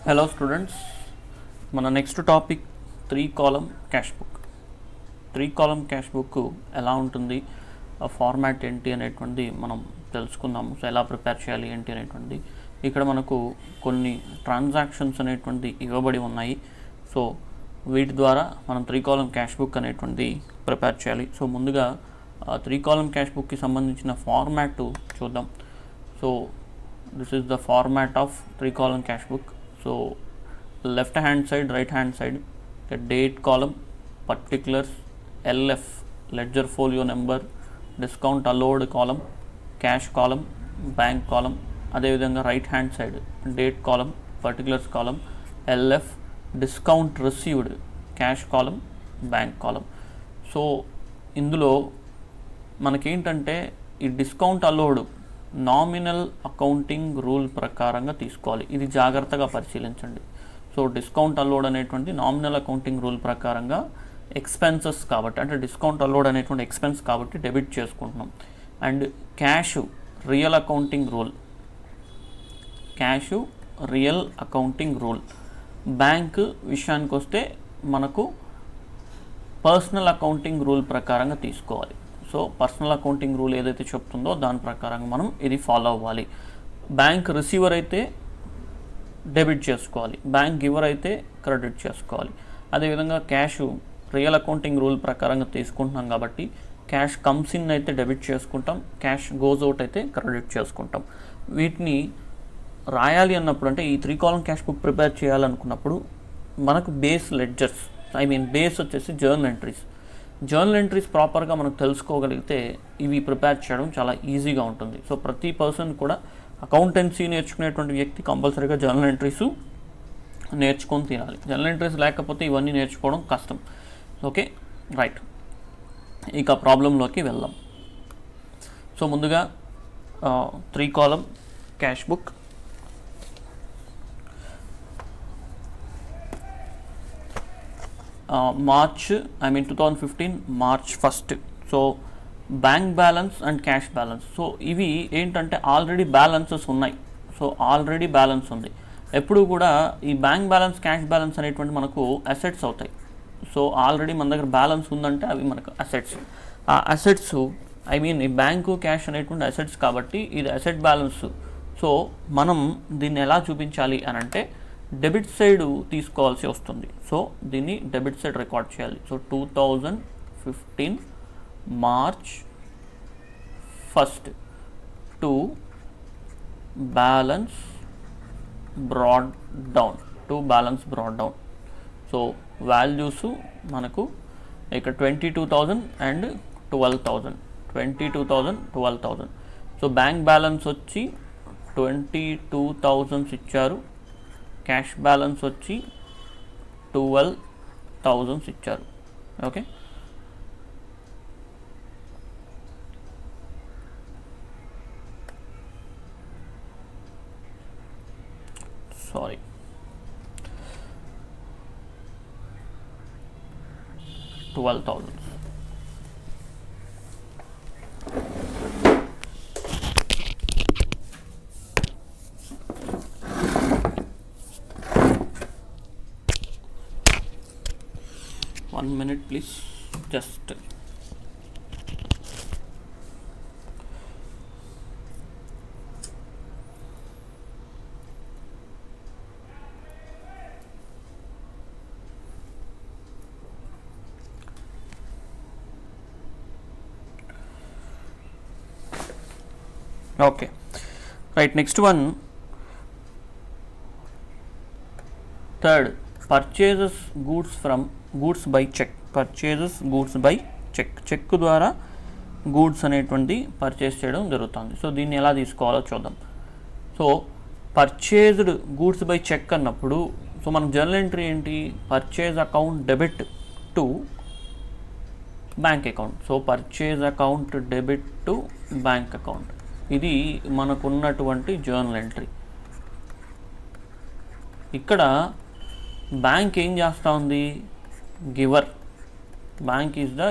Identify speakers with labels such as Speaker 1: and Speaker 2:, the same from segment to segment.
Speaker 1: Hello students, మన next topic 3 column cash book. 3 column cash book ఎలా ఉంటుంది, ఆ ఫార్మాట్ ఏంటి అనేటువంటిది మనం తెలుసుకుందాము. సో ఎలా ప్రిపేర్ చేయాలి ఏంటి అనేటువంటిది. ఇక్కడ మనకు కొన్ని ట్రాన్సాక్షన్స్ అనేటువంటిది ఇవ్వబడి ఉన్నాయి. సో వీటి ద్వారా మనం 3 కాలమ్ క్యాష్ బుక్ అనేటువంటిది ప్రిపేర్ చేయాలి. సో ముందుగా 3 కాలమ్ క్యాష్ బుక్కి సంబంధించిన ఫార్మాట్ చూద్దాం. So this is the format of 3 column cash book. So left hand side, right hand side, a date column, particulars, LF ledger folio number, discount allowed column, cash column, bank column. అదే విధంగా right hand side date column, particulars column, LF discount received, cash column, bank column. So ఇందులో మనకేంటంటే ఈ discount allowed nominal accounting rule ప్రకారంగా తీసుకోవాలి. ఇది జాగ్రత్తగా పరిశీలించండి. సో డిస్కౌంట్ అలౌడ్ అనేటువంటి నామినల్ అకౌంటింగ్ రూల్ ప్రకారంగా ఎక్స్పెన్సెస్ కాబట్టి, అంటే డిస్కౌంట్ అలౌడ్ అనేటువంటి ఎక్స్పెన్స్ కాబట్టి డెబిట్ చేసుకుంటున్నాం. And cash real accounting rule, cash real accounting rule. Bank విషయానికి వస్తే మనకు పర్సనల్ అకౌంటింగ్ రూల్ ప్రకారంగా తీసుకోవాలి. సో పర్సనల్ అకౌంటింగ్ రూల్ ఏదైతే చెప్తుందో దాని ప్రకారంగా మనం ఇది ఫాలో అవ్వాలి. బ్యాంక్ రిసీవర్ అయితే డెబిట్ చేసుకోవాలి, బ్యాంక్ గివర్ అయితే క్రెడిట్ చేసుకోవాలి. అదేవిధంగా క్యాష్ రియల్ అకౌంటింగ్ రూల్ ప్రకారంగా తీసుకుంటున్నాం కాబట్టి క్యాష్ కమ్స్ ఇన్ అయితే డెబిట్ చేసుకుంటాం, క్యాష్ గోస్ అవుట్ అయితే క్రెడిట్ చేసుకుంటాం. వీటిని రాయాలి అన్నప్పుడు, అంటే ఈ 3 కాలమ్ క్యాష్ బుక్ ప్రిపేర్ చేయాలనుకున్నప్పుడు మనకు బేస్ లెడ్జర్స్, బేస్ వచ్చేసి జర్నల్ ఎంట్రీస్. జర్నల్ ఎంట్రీస్ ప్రాపర్గా మనకు తెలుసుకోగలిగితే ఇవి ప్రిపేర్ చేయడం చాలా ఈజీగా ఉంటుంది. సో ప్రతి పర్సన్ కూడా అకౌంటెన్సీ నేర్చుకునేటువంటి వ్యక్తి కంపల్సరీగా జర్నల్ ఎంట్రీస్ నేర్చుకొని తినాలి. జర్నల్ ఎంట్రీస్ లేకపోతే ఇవన్నీ నేర్చుకోవడం కష్టం. Okay, right. ఇక ప్రాబ్లంలోకి వెళ్దాం. సో ముందుగా 3 column cash book. March 2015 March 1. So bank balance and cash balance. So ఇవి ఏంటంటే ఆల్రెడీ బ్యాలెన్సెస్ ఉన్నాయి. సో ఆల్రెడీ బ్యాలెన్స్ ఉంది. ఎప్పుడు కూడా ఈ బ్యాంక్ బ్యాలెన్స్, క్యాష్ బ్యాలెన్స్ అనేటువంటి మనకు అసెట్స్ అవుతాయి. సో ఆల్రెడీ మన దగ్గర బ్యాలెన్స్ ఉందంటే అవి మనకు అసెట్స్. ఆ అసెట్స్ ఈ బ్యాంకు, క్యాష్ అనేటువంటి అసెట్స్ కాబట్టి ఇది అసెట్ బ్యాలెన్స్. సో మనం దీన్ని ఎలా చూపించాలి అని అంటే డెబిట్ సైడ్ తీసుకోవాల్సి వస్తుంది. సో దీన్ని డెబిట్ సైడ్ రికార్డ్ చేయాలి. So 2015 March 1 to balance broad down. So values మనకు ఇక్కడ 22,000 అండ్ 12,000. 22,000, 12,000. సో బ్యాంక్ బ్యాలెన్స్ వచ్చి 22,000 ఇచ్చారు, క్యాష్ బ్యాలెన్స్ వచ్చి 12,000 ఇచ్చారు. Okay, sorry, 12,000. One minute please, just okay, right. Next one, third, purchases goods by check. Purchases goods by cheque. Cheque ద్వారా goods అనేటువంటి purchase చేయడం జరుగుతుంది. సో దీన్ని ఎలా తీసుకోవాలో చూద్దాం. So purchased goods by cheque అన్నప్పుడు సో మనకు జర్నల్ ఎంట్రీ ఏంటి, purchase account debit to bank account. So purchase account debit to bank account, ఇది మనకున్నటువంటి జర్నల్ ఎంట్రీ. ఇక్కడ బ్యాంక్ ఏం చేస్తూ ఉంది, giver. Bank is the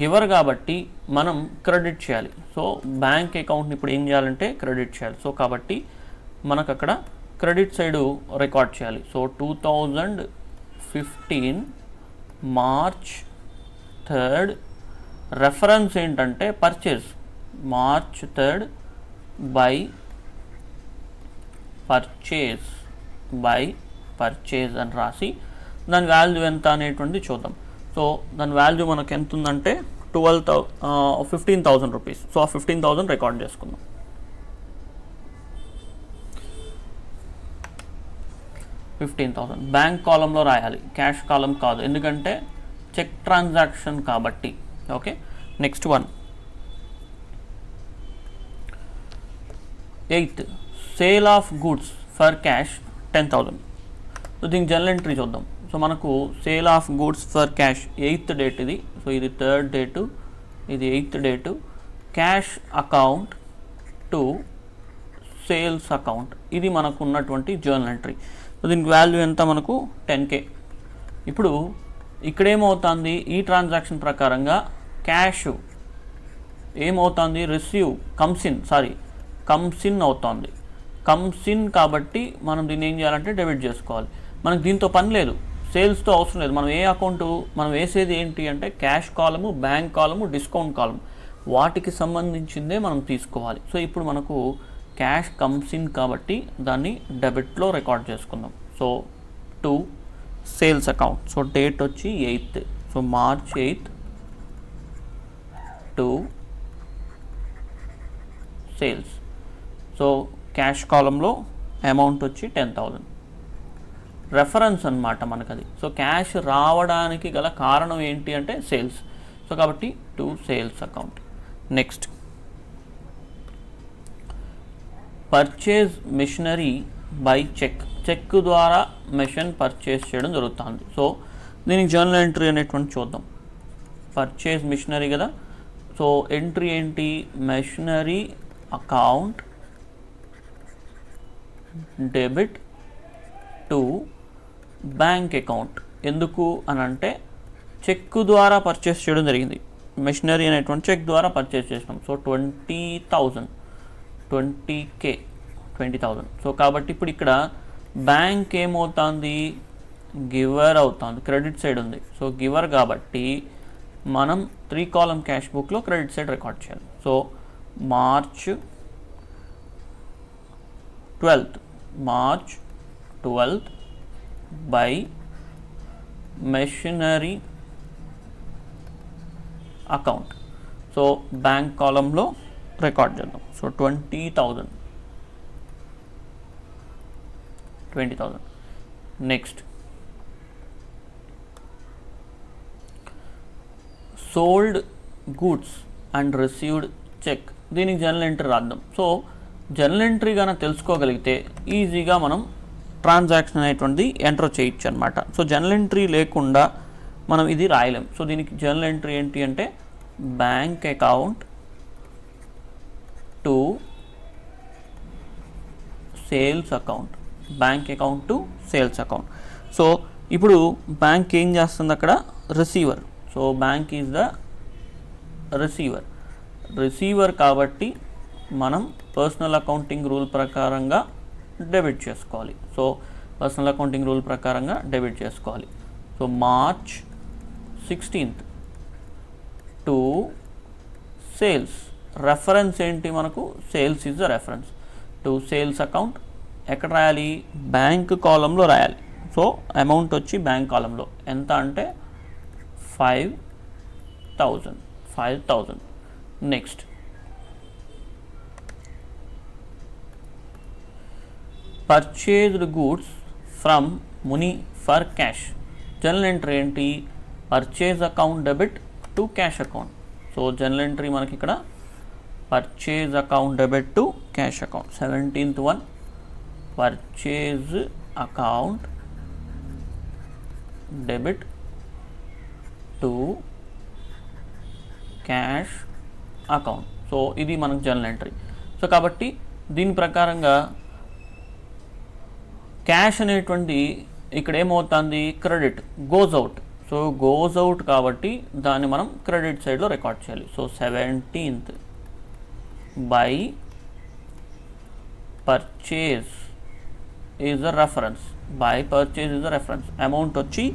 Speaker 1: giver కాబట్టి మనం క్రెడిట్ చేయాలి. సో బ్యాంక్ అకౌంట్ని ఇప్పుడు ఏం చేయాలంటే క్రెడిట్ చేయాలి. సో కాబట్టి మనకు అక్కడ క్రెడిట్ సైడు రికార్డ్ చేయాలి. సో 2015 మార్చ్ 3rd, రెఫరెన్స్ ఏంటంటే purchase, March 3rd by purchase అని రాసి దాని వాల్యూ ఎంత అనేటువంటిది చూద్దాం. సో దాని వాల్యూ మనకు ఎంత ఉందంటే 15,000 రూపీస్. సో ఆ 15,000 రికార్డ్ చేసుకుందాం. బ్యాంక్ కాలంలో రాయాలి, క్యాష్ కాలం కాదు, ఎందుకంటే చెక్ ట్రాన్సాక్షన్ కాబట్టి. Okay, next one 8th, sale of goods for cash 10,000. So దీనికి జర్నల్ ఎంట్రీ చూద్దాం. సో మనకు sale of goods for cash 8th date ఇది. సో ఇది 3rd డేటు, ఇది 8th date. Cash account to sales account, ఇది మనకు ఉన్నటువంటి జర్నల్ ఎంట్రీ. సో దీనికి వాల్యూ ఎంత మనకు 10K. ఇప్పుడు ఇక్కడేమవుతుంది, ఈ ట్రాన్సాక్షన్ ప్రకారంగా క్యాష్ ఏమవుతుంది, రిసీవ్ కమ్స్ ఇన్ అవుతుంది. కమ్స్ ఇన్ కాబట్టి మనం దీన్ని ఏం చేయాలంటే డెబిట్ చేసుకోవాలి. మనకు దీంతో పని లేదు, సేల్స్తో అవసరం లేదు. మనం ఏ అకౌంట్ మనం వేసేది ఏంటి అంటే క్యాష్ కాలము, బ్యాంక్ కాలము, డిస్కౌంట్ కాలము, వాటికి సంబంధించిందే మనం తీసుకోవాలి. సో ఇప్పుడు మనకు క్యాష్ కమ్స్ ఇన్ కాబట్టి దాన్ని డెబిట్లో రికార్డ్ చేసుకుందాం. So to sales account. So date వచ్చి 8th. So March 8th to sales. So cash కాలంలో అమౌంట్ వచ్చి 10,000. రెఫరెన్స్ అన్నమాట మనకు అది. సో క్యాష్ రావడానికి గల కారణం ఏంటి అంటే సేల్స్. సో కాబట్టి to sales account. Next purchase machinery by cheque ద్వారా మెషిన్ పర్చేజ్ చేయడం జరుగుతుంది. సో దీనికి జర్నల్ ఎంట్రీ అనేటువంటి చూద్దాం. పర్చేజ్ మిషనరీ కదా, సో ఎంట్రీ ఏంటి, machinery account debit to bank account. ఎందుకు అని అంటే చెక్ ద్వారా పర్చేస్ చేయడం జరిగింది. మెషినరీ అనేటువంటి చెక్ ద్వారా పర్చేస్ చేసినాం. సో 20,000. సో కాబట్టి ఇప్పుడు ఇక్కడ బ్యాంక్ ఏమవుతుంది, గివర్ అవుతుంది, క్రెడిట్ సైడ్ ఉంది. సో గివర్ కాబట్టి మనం 3 కాలం క్యాష్ బుక్లో క్రెడిట్ సైడ్ రికార్డ్ చేయాలి. So March 12th by machinery account. So bank కాలంలో రికార్డ్ చేద్దాం. So 20,000. Next sold goods and received cheque. దీనికి జర్నల్ ఎంట్రీ రాద్దాం. సో జర్నల్ ఎంట్రీ గాన తెలుసుకోగలిగితే ఈజీగా మనం ట్రాన్సాక్షన్ అనేటువంటిది ఎంటర్ చేయొచ్చు అనమాట. సో జర్నల్ ఎంట్రీ లేకుండా మనం ఇది రాయలేం. సో దీనికి జర్నల్ ఎంట్రీ ఏంటి అంటే bank account to sales account. So ఇప్పుడు బ్యాంక్ ఏం చేస్తుంది అక్కడ, receiver. So bank is the receiver కాబట్టి మనం పర్సనల్ అకౌంటింగ్ రూల్ ప్రకారంగా డెబిట్ చేసుకోవాలి. సో పర్సనల్ అకౌంటింగ్ రూల్ ప్రకారంగా డెబిట్ చేసుకోవాలి. So March 16th to sales. Reference ఏంటి మనకు, sales is the reference. To sales account ఎక్కడ రాయాలి, బ్యాంక్ కాలంలో రాయాలి. సో అమౌంట్ వచ్చి బ్యాంక్ కాలంలో ఎంత అంటే 5,000. Next purchased goods from Muni for cash. Journal entry ఏంటి, purchase account debit to cash account. So journal entry మనకి ఇక్కడ purchase account debit to cash account. 17th one purchase account debit to cash account. So ఇది మనకు journal entry. So కాబట్టి దీని ప్రకారంగా cash అనేటువంటి ఇక్కడ ఏమవుతుంది, credit goes out. So goes out కాబట్టి దాన్ని మనం క్రెడిట్ సైడ్లో రికార్డ్ చేయాలి. So 17th by purchase is the reference, by purchase is the reference. Amount వచ్చి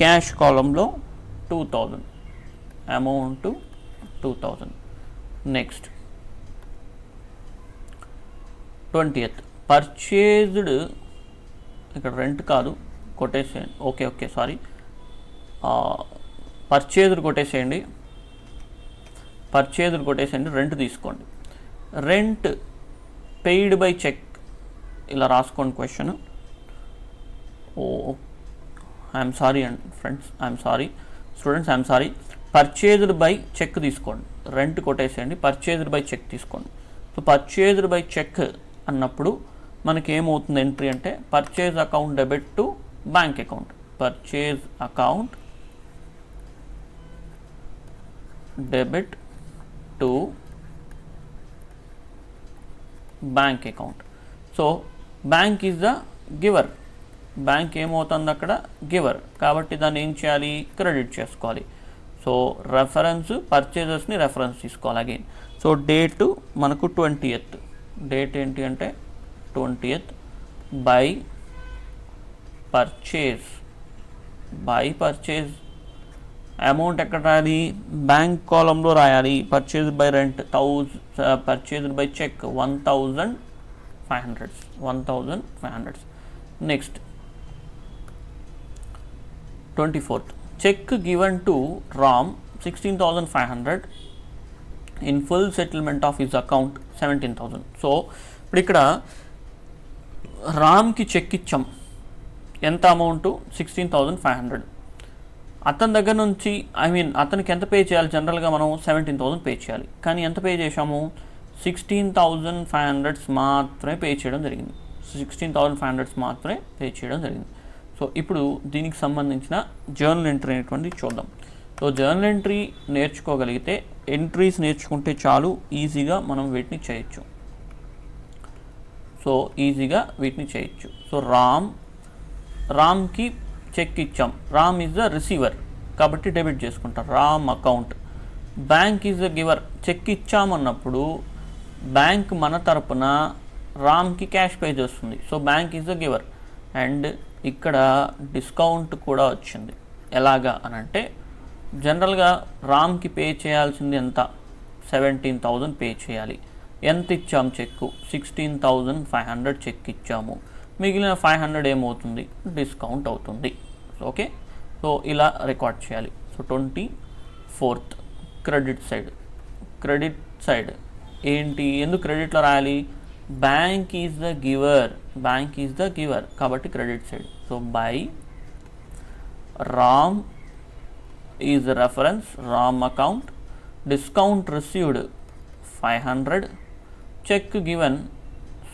Speaker 1: క్యాష్ కాలంలో 2000, అమౌంట్ 2000. నెక్స్ట్ 20th పర్చేజ్డ్, ఇక్కడ రెంట్ కాదు కొట్టేసేయండి. ఓకే సారీ, పర్చేజ్డ్ కొట్టేసేయండి, రెంట్ తీసుకోండి. రెంట్ పెయిడ్ బై చెక్ ఇలా రాసుకోండి question. I'm sorry and friends, I'm sorry students, I'm sorry. Purchased by cheque తీసుకోండి, rent కొట్టేసేయండి, purchased by cheque తీసుకోండి. So purchased by cheque అన్నప్పుడు మనకి ఏమవుతుంది ఎంట్రీ అంటే purchase account debit to bank account, purchase account debit to bank account. So bank is the giver, bank ఏమవుతుంది అక్కడ giver, కాబట్టి దాన్ని ఏం చేయాలి, క్రెడిట్ చేసుకోవాలి. సో రెఫరెన్స్ పర్చేజెస్ని రెఫరెన్స్ తీసుకోవాలి అగైన్. సో డేటు మనకు 20th, డేట్ ఏంటి అంటే 20th. బై పర్చేజ్, అమౌంట్ ఎక్కడ రాయాలి, బ్యాంక్ కాలంలో రాయాలి. Purchase by rent 1000, purchase by cheque 1500. Next 24th cheque given to Ram 16,500 in full settlement of his account 17,000. So ఇప్పుడు ఇక్కడ రామ్కి చెక్ ఇచ్చాం, ఎంత అమౌంట్ 16,500. అతని దగ్గర నుంచి అతనికి ఎంత పే చేయాలి, జనరల్గా మనం 17,000 పే చేయాలి, కానీ ఎంత పే చేసాము, 16,500 మాత్రమే పే చేయడం జరిగింది. 16,500 మాత్రమే పే చేయడం జరిగింది. సో ఇప్పుడు దీనికి సంబంధించిన జర్నల్ ఎంట్రీ అనేటువంటిది చూద్దాం. సో జర్నల్ ఎంట్రీ నేర్చుకోగలిగితే, ఎంట్రీస్ నేర్చుకుంటే చాలు, ఈజీగా మనం వీటిని చేయొచ్చు. సో రామ్కి చెక్ ఇచ్చాం, రామ్ ఈజ్ ద రిసీవర్ కాబట్టి డెబిట్ చేసుకుంటాం, Ram account. Bank is the giver, cheque ఇచ్చామన్నప్పుడు బ్యాంక్ మన తరపున రామ్కి క్యాష్ పే చేస్తుంది. So bank is the giver. And ఇక్కడ డిస్కౌంట్ కూడా వచ్చింది. ఎలాగా అని అంటే జనరల్గా రామ్కి పే చేయాల్సింది ఎంత, 17,000 పే చేయాలి. ఎంత ఇచ్చాము చెక్కు, 16,500 చెక్ ఇచ్చాము, మిగిలిన 500 ఏమవుతుంది, డిస్కౌంట్ అవుతుంది. ఓకే, సో ఇలా రికార్డ్ చేయాలి. సో 24th క్రెడిట్ సైడ్ ఏంటి, ఎందుకు క్రెడిట్లో రాయాలి, బ్యాంక్ ఈజ్ ద గివర్ కాబట్టి credit side. So by Ram is reference, Ram account, discount received 500, cheque given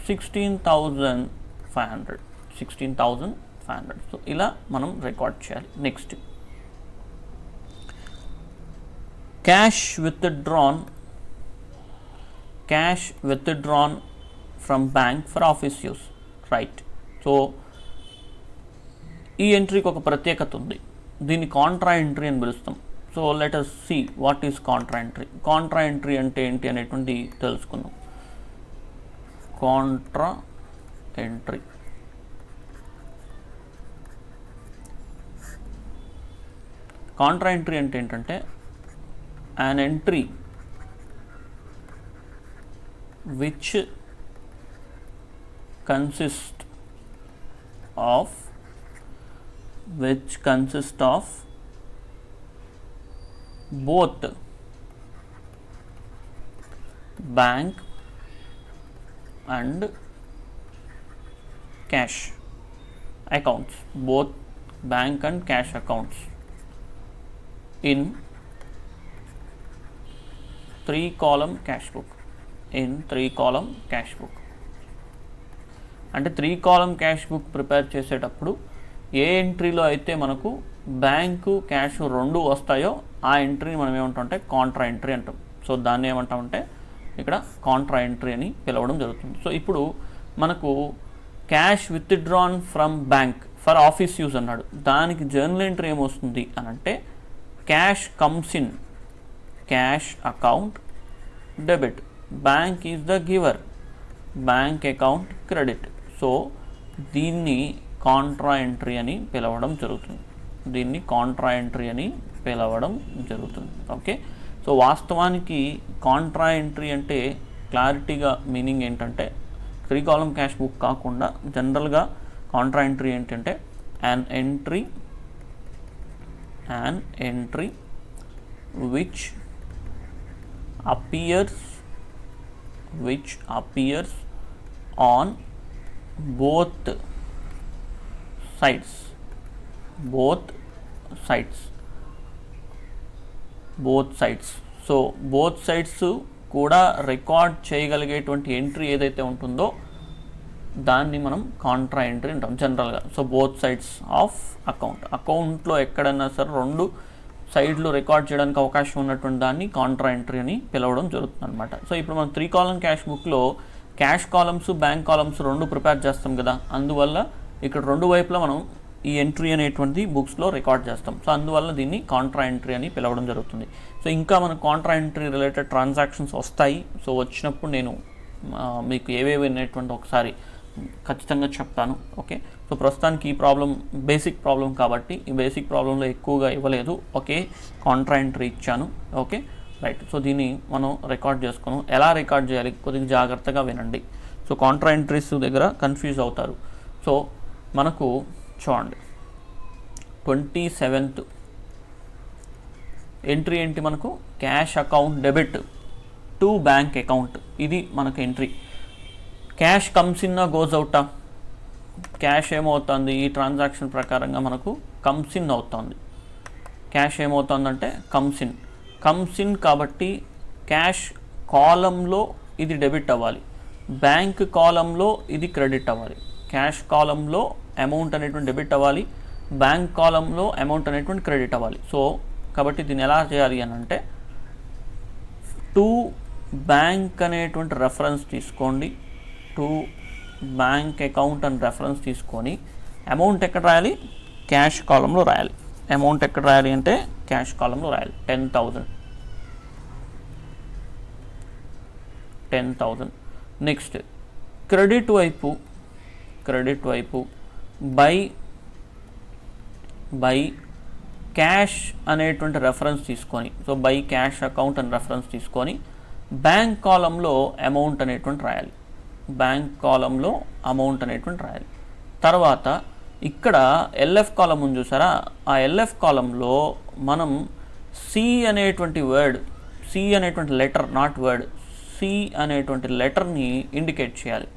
Speaker 1: 16,500. So ఇలా మనం రికార్డ్ చేయాలి. Next cash withdrawn from bank for office use, right. So ఈ ఎంట్రీకి ఒక ప్రత్యేకత ఉంది, దీన్ని కాంట్రా ఎంట్రీ అని పిలుస్తాం. So let us see what is Contra entry. Contra entry అంటే ఏంటి అనేటువంటి తెలుసుకుందాం. కాంట్రా ఎంట్రీ అంటే ఏంటంటే an entry which consists of both bank and cash accounts, both bank and cash accounts in 3-column cash book. అంటే 3-column cash book prepare చేసేటప్పుడు ఏ ఎంట్రీలో అయితే మనకు బ్యాంకు క్యాష్ రెండు వస్తాయో ఆ ఎంట్రీని మనం ఏమంటామంటే కాంట్రా ఎంట్రీ అంటాం. సో దాన్ని ఏమంటామంటే ఇక్కడ కాంట్రా ఎంట్రీ అని పిలవడం జరుగుతుంది. సో ఇప్పుడు మనకు cash withdrawn from bank for office use అన్నాడు, దానికి జర్నల్ ఎంట్రీ ఏమొస్తుంది అని అంటే cash comes in, cash account debit, bank is the giver, bank account credit. So దీన్ని కాంట్రా ఎంట్రీ అని పిలవడం జరుగుతుంది. ఓకే, సో వాస్తవానికి కాంట్రా ఎంట్రీ అంటే క్లారిటీగా మీనింగ్ ఏంటంటే 3 కాలమ్ క్యాష్ బుక్ కాకుండా జనరల్గా కాంట్రా ఎంట్రీ ఏంటంటే an entry which appears on both sides so both sides కూడా రికార్డ్ చేయగలిగేటువంటి ఎంట్రీ ఏదైతే ఉంటుందో దాన్ని మనం కాంట్రా ఎంట్రీ అంటాం జనరల్గా. సో బోత్ సైడ్స్ ఆఫ్ అకౌంట్లో ఎక్కడైనా సరే 2 సైడ్లు రికార్డ్ చేయడానికి అవకాశం ఉన్నటువంటి దాన్ని కాంట్రా ఎంట్రీ అని పిలవడం జరుగుతుంది అనమాట. సో ఇప్పుడు మనం 3 కాలమ్ క్యాష్ బుక్లో cash columns, bank columns 2 prepare చేస్తాం కదా, అందువల్ల ఇక్కడ 2 వైపులా మనం ఈ ఎంట్రీ అనేటువంటి బుక్స్లో రికార్డ్ చేస్తాం. సో అందువల్ల దీన్ని కాంట్రా ఎంట్రీ అని పిలవడం జరుగుతుంది. సో ఇంకా మనకు కాంట్రా ఎంట్రీ రిలేటెడ్ ట్రాన్సాక్షన్స్ వస్తాయి. సో వచ్చినప్పుడు నేను మీకు ఏవేవి అనేటువంటి ఒకసారి ఖచ్చితంగా చెప్తాను. ఓకే, సో ప్రస్తుతానికి ఈ ప్రాబ్లం బేసిక్ ప్రాబ్లం కాబట్టి ఈ బేసిక్ ప్రాబ్లంలో ఎక్కువగా ఇవ్వలేదు. ఓకే, కాంట్రా ఎంట్రీ ఇచ్చాను. ఓకే రైట్, సో దీన్ని మనం రికార్డ్ చేసుకున్నాం. ఎలా రికార్డ్ చేయాలి కొద్దిగా జాగ్రత్తగా వినండి. సో కాంట్రా ఎంట్రీస్ దగ్గర కన్ఫ్యూజ్ అవుతారు. సో మనకు చూడండి 27th ఎంట్రీ ఏంటి, మనకు cash account debit to bank account, ఇది మనకు entry. Cash comes in goes out, cash ఏమవుతుంది ఈ ట్రాన్సాక్షన్ ప్రకారంగా మనకు కమ్స్ ఇన్ అవుతుంది. క్యాష్ ఏమవుతుందంటే కమ్స్ ఇన్ కాబట్టి క్యాష్ కాలంలో ఇది డెబిట్ అవ్వాలి, బ్యాంక్ కాలంలో ఇది క్రెడిట్ అవ్వాలి. క్యాష్ కాలంలో అమౌంట్ అనేటువంటి డెబిట్ అవ్వాలి, బ్యాంక్ కాలంలో అమౌంట్ అనేటువంటి క్రెడిట్ అవ్వాలి. సో కాబట్టి దీన్ని ఎలా చేయాలి అని అంటే టు బ్యాంక్ అనేటువంటి రెఫరెన్స్ తీసుకోండి, టు బ్యాంక్ అకౌంట్ అని రెఫరెన్స్ తీసుకొని అమౌంట్ ఎక్కడ రాయాలి, క్యాష్ కాలంలో రాయాలి. అమౌంట్ ఎక్కడ రాయాలి అంటే క్యాష్ కాలంలో రాయాలి. 10,000. నెక్స్ట్ క్రెడిట్ వైపు బై క్యాష్ అనేటువంటి రెఫరెన్స్ తీసుకొని, సో బై క్యాష్ అకౌంట్ అని రెఫరెన్స్ తీసుకొని బ్యాంక్ కాలంలో అమౌంట్ అనేటువంటి రాయాలి. తర్వాత ఇక్కడ ఎల్ఎఫ్ కాలం ఉంది చూసారా, ఆ ఎల్ఎఫ్ కాలంలో మనం సి అనేటువంటి లెటర్, నాట్ వర్డ్, సి అనేటువంటి లెటర్ని ఇండికేట్ చేయాలి.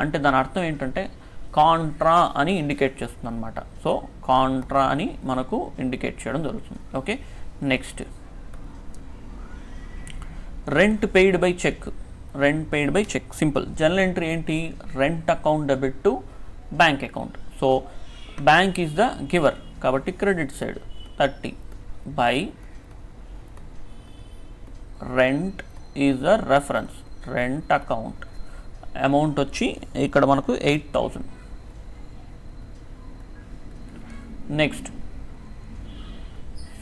Speaker 1: అంటే దాని అర్థం ఏంటంటే కాంట్రా అని ఇండికేట్ చేస్తుంది అనమాట. సో కాంట్రా అని మనకు ఇండికేట్ చేయడం జరుగుతుంది. Okay, next rent paid by cheque, simple. Journal entry ఏంటి, rent account debit to bank account. So bank is the giver కాబట్టి credit side 30 by rent is the reference, rent account amount వచ్చి ఇక్కడ మనకు 8,000. Next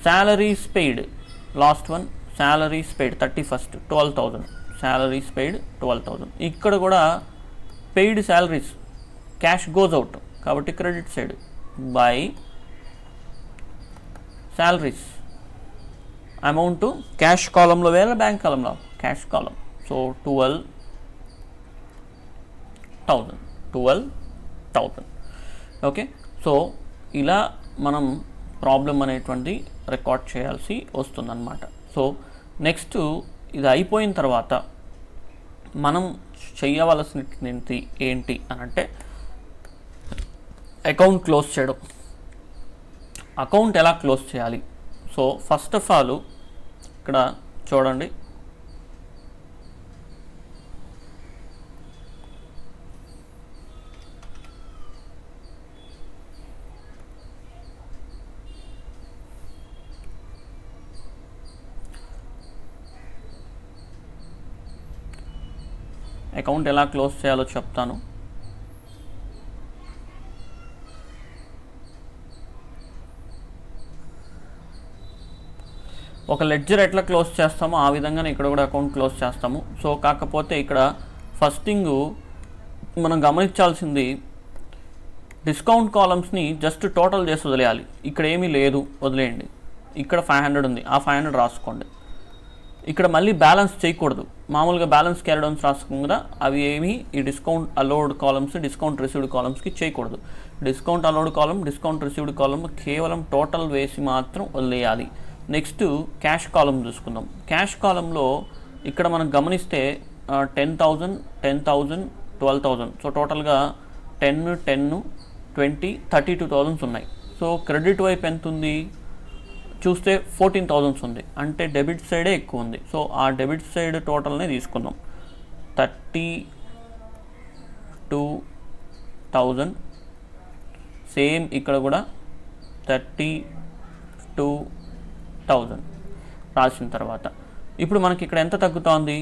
Speaker 1: salaries paid, last one salaries paid 31st 12,000, salaries paid 12,000. ఇక్కడ కూడా paid salaries, cash goes out కాబట్టి credit side by salaries, amount cash కాలంలో వేరే bank కాలంలో cash కాలం. So 12,000. Okay, so ఇలా మనం ప్రాబ్లం అనేటువంటి రికార్డ్ చేయాల్సి వస్తుందన్నమాట. సో నెక్స్ట్ ఇది అయిపోయిన తర్వాత మనం చేయవలసినది ఏంటి అని అంటే అకౌంట్ క్లోజ్ చేయడం. అకౌంట్ ఎలా క్లోజ్ చేయాలి? సో ఫస్ట్ ఆఫ్ ఆల్ ఇక్కడ చూడండి, అకౌంట్ ఎలా క్లోజ్ చేయాలో చెప్తాను. ఒక లెడ్జర్ ఎట్లా క్లోజ్ చేస్తామో ఆ విధంగానే ఇక్కడ కూడా అకౌంట్ క్లోజ్ చేస్తాము. సో కాకపోతే ఇక్కడ ఫస్ట్ థింగ్ మనం గమనించాల్సింది డిస్కౌంట్ కాలమ్స్ని జస్ట్ టోటల్ చేసి వదిలేయాలి. ఇక్కడ ఏమీ లేదు వదిలేయండి. ఇక్కడ 500 ఉంది, ఆ 500 రాసుకోండి. ఇక్కడ మళ్ళీ బ్యాలెన్స్ చేయకూడదు. మామూలుగా బ్యాలెన్స్ క్యారీ డౌన్స్ రాసుకోం కదా, అవి ఏమి ఈ discount allowed columns discount received కాలమ్స్కి చేయకూడదు. Discount allowed column discount received column కేవలం టోటల్ వేసి మాత్రం వదిలేయాలి. నెక్స్ట్ క్యాష్ కాలమ్ చూసుకుందాం. క్యాష్ కాలంలో ఇక్కడ మనం గమనిస్తే 10,000 10,000 12,000, సో టోటల్గా 10 10 20 32,000 ఉన్నాయి. సో క్రెడిట్ వైపు ఎంత ఉంది చూస్తే 14,000 ఉంది, అంటే డెబిట్ సైడే ఎక్కువ ఉంది. సో ఆ డెబిట్ సైడ్ టోటల్నే తీసుకుందాం. 32,000, సేమ్ ఇక్కడ కూడా 32,000 రాసిన తర్వాత ఇప్పుడు మనకి ఇక్కడ ఎంత తగ్గుతోంది,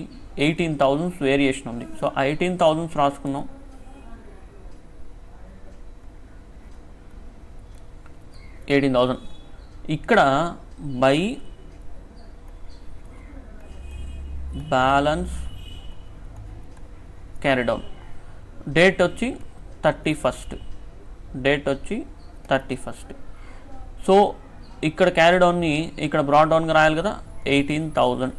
Speaker 1: 18,000 వేరియేషన్ ఉంది. సో 18,000 రాసుకుందాం. 18,000 ఇక్కడ by balance carry down, date వచ్చి 31st, సో ఇక్కడ క్యారీ డౌన్ని ఇక్కడ బ్రాడ్ డౌన్గా రాయాలి కదా, 18,000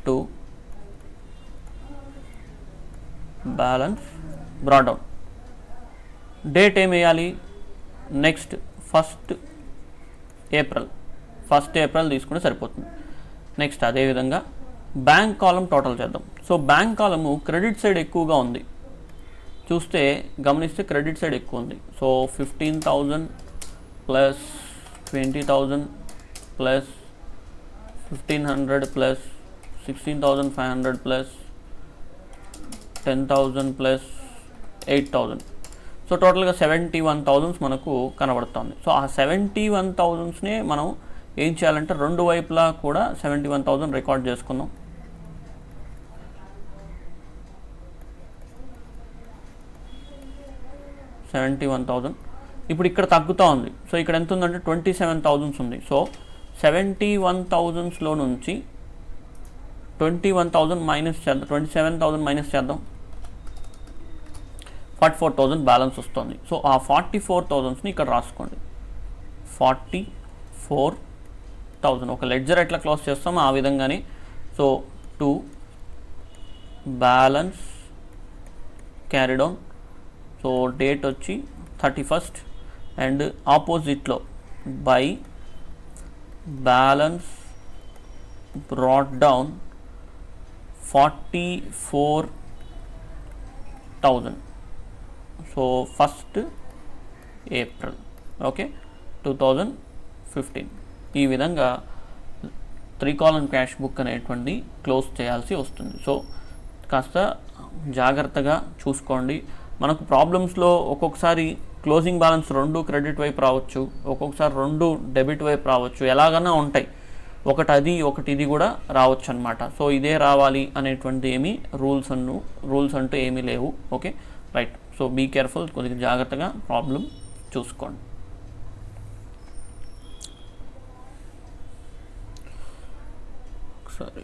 Speaker 1: to balance broad down. Date ఏం వేయాలి, నెక్స్ట్ 1st ఏప్రిల్ తీసుకుంటే సరిపోతుంది. నెక్స్ట్ అదేవిధంగా బ్యాంక్ కాలం టోటల్ చేద్దాం. సో బ్యాంక్ కాలము క్రెడిట్ సైడ్ ఎక్కువగా ఉంది, చూస్తే గమనిస్తే క్రెడిట్ సైడ్ ఎక్కువ ఉంది. So 15,000 plus 20,000 plus 1,500 plus 16,500 plus 10,000 plus 8,000, so టోటల్గా 71,000 మనకు కనబడుతుంది. సో ఆ 71,000నే మనం ఏం చేయాలంటే రెండు వైపులా కూడా 71,000 రికార్డ్ చేసుకుందాం. ఇప్పుడు ఇక్కడ తగ్గుతూ ఉంది. సో ఇక్కడ ఎంత ఉందంటే 27,000 ఉంది. సో 71,000లో నుంచి 21,000 మైనస్ చేద్దాం, 27,000 మైనస్ చేద్దాం, 44,000 బ్యాలెన్స్ వస్తుంది. సో ఆ 44,000ని ఇక్కడ రాసుకోండి. 44,000 ఒక లెడ్జర్ ఎట్లా క్లోజ్ చేస్తామో ఆ విధంగానే. So to balance carry down, so date వచ్చి 31st అండ్ ఆపోజిట్లో by balance brought down 44,000. So 1st April, okay, 2015. ఈ విధంగా 3 కాలమ్ క్యాష్ బుక్ అనేటువంటి క్లోజ్ చేయాల్సి వస్తుంది. సో కాస్త జాగ్రత్తగా చూసుకోండి. మనకు ప్రాబ్లమ్స్లో ఒక్కొక్కసారి క్లోజింగ్ బ్యాలెన్స్ 2 క్రెడిట్ వైపు రావచ్చు, ఒక్కొక్కసారి 2 డెబిట్ వైపు రావచ్చు, ఎలాగైనా ఉంటాయి. ఒకటి ఇది కూడా రావచ్చు అనమాట. సో ఇదే రావాలి అనేటువంటి ఏమీ రూల్స్ అంటూ ఏమీ లేవు. Okay, right. So be careful, కొద్దిగా జాగ్రత్తగా ప్రాబ్లం చూసుకోండి. సరే.